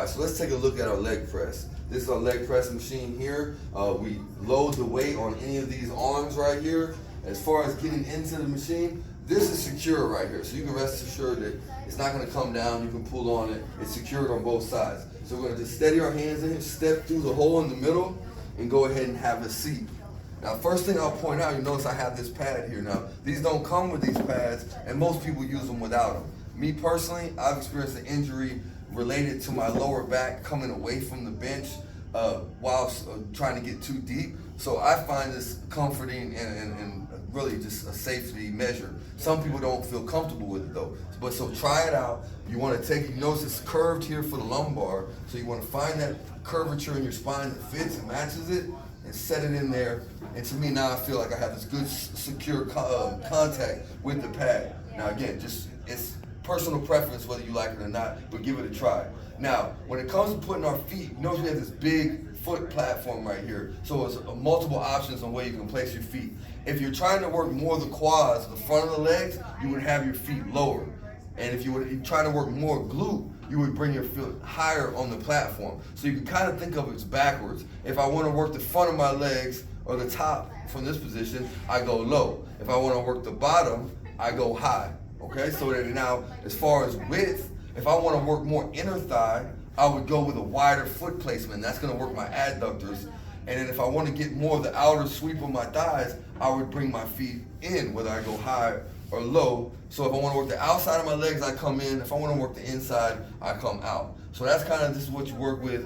right, so let's take a look at our leg press. This is our leg press machine here. We load the weight on any of these arms right here. As far as getting into the machine, this is secure right here. So you can rest assured that it's not gonna come down, you can pull on it. It's secured on both sides. So we're gonna just steady our hands in here, step through the hole in the middle, and go ahead and have a seat. Now, first thing I'll point out, you notice I have this pad here. Now, these don't come with these pads, and most people use them without them. Me personally, I've experienced an injury related to my lower back coming away from the bench while trying to get too deep. So I find this comforting and really just a safety measure. Some people don't feel comfortable with it though. But so try it out. You want to take it, you notice it's curved here for the lumbar. So you want to find that curvature in your spine that fits and matches it and set it in there. And to me now I feel like I have this good secure contact with the pad. Now again, just it's personal preference whether you like it or not, but give it a try. Now, when it comes to putting our feet, you notice we have this big foot platform right here. So it's multiple options on where you can place your feet. If you're trying to work more of the quads, the front of the legs, you would have your feet lower. And if you were trying to work more glute, you would bring your foot higher on the platform. So you can kind of think of it backwards. If I want to work the front of my legs or the top from this position, I go low. If I want to work the bottom, I go high. Okay, so that now as far as width, if I want to work more inner thigh, I would go with a wider foot placement. That's going to work my adductors. And then if I want to get more of the outer sweep of my thighs, I would bring my feet in, whether I go high or low. So if I want to work the outside of my legs, I come in. If I want to work the inside, I come out. So that's kind of, this is what you work with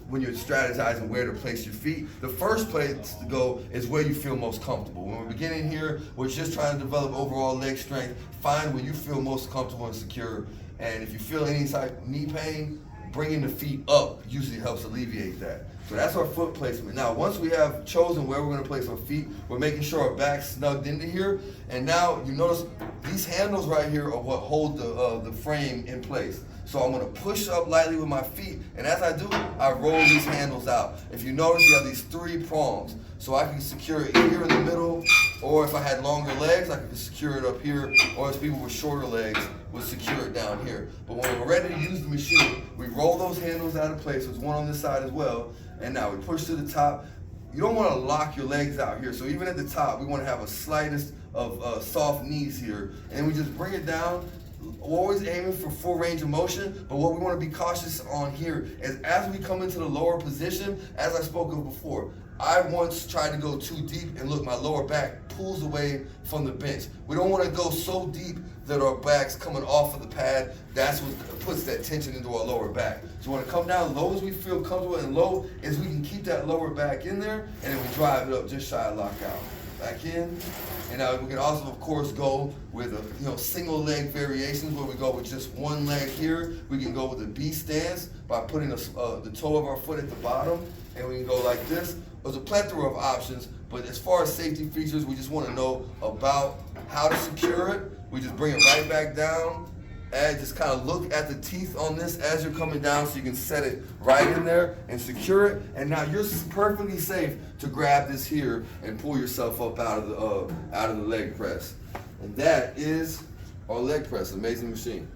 when you're strategizing where to place your feet. The first place to go is where you feel most comfortable. When we're beginning here, we're just trying to develop overall leg strength. Find where you feel most comfortable and secure. And if you feel any type of knee pain, bringing the feet up usually helps alleviate that. So that's our foot placement. Now, once we have chosen where we're going to place our feet, we're making sure our back's snugged into here. And now you notice these handles right here are what hold the frame in place. So I'm going to push up lightly with my feet, and as I do, I roll these handles out. If you notice, you have these 3 prongs. So I can secure it here in the middle, or if I had longer legs, I could secure it up here, or if people with shorter legs would secure it down here. But when we're ready to use the machine, we roll those handles out of place. There's one on this side as well. And now we push to the top. You don't want to lock your legs out here. So even at the top, we want to have a slightest of soft knees here. And we just bring it down. We're always aiming for full range of motion, but what we want to be cautious on here is as we come into the lower position, as I spoke of before, I once tried to go too deep and look, my lower back pulls away from the bench. We don't want to go so deep that our back's coming off of the pad. That's what puts that tension into our lower back. So we want to come down low as we feel comfortable, and low as we can keep that lower back in there, and then we drive it up just shy of lockout. Back in, and now we can also, of course, go with single leg variations where we go with just one leg here. We can go with a B stance by putting the toe of our foot at the bottom, and we can go like this. There's a plethora of options, but as far as safety features, we just want to know about how to secure it. We just bring it right back down. And just kind of look at the teeth on this as you're coming down so you can set it right in there and secure it. And now you're perfectly safe to grab this here and pull yourself up out of the leg press. And that is our leg press, amazing machine.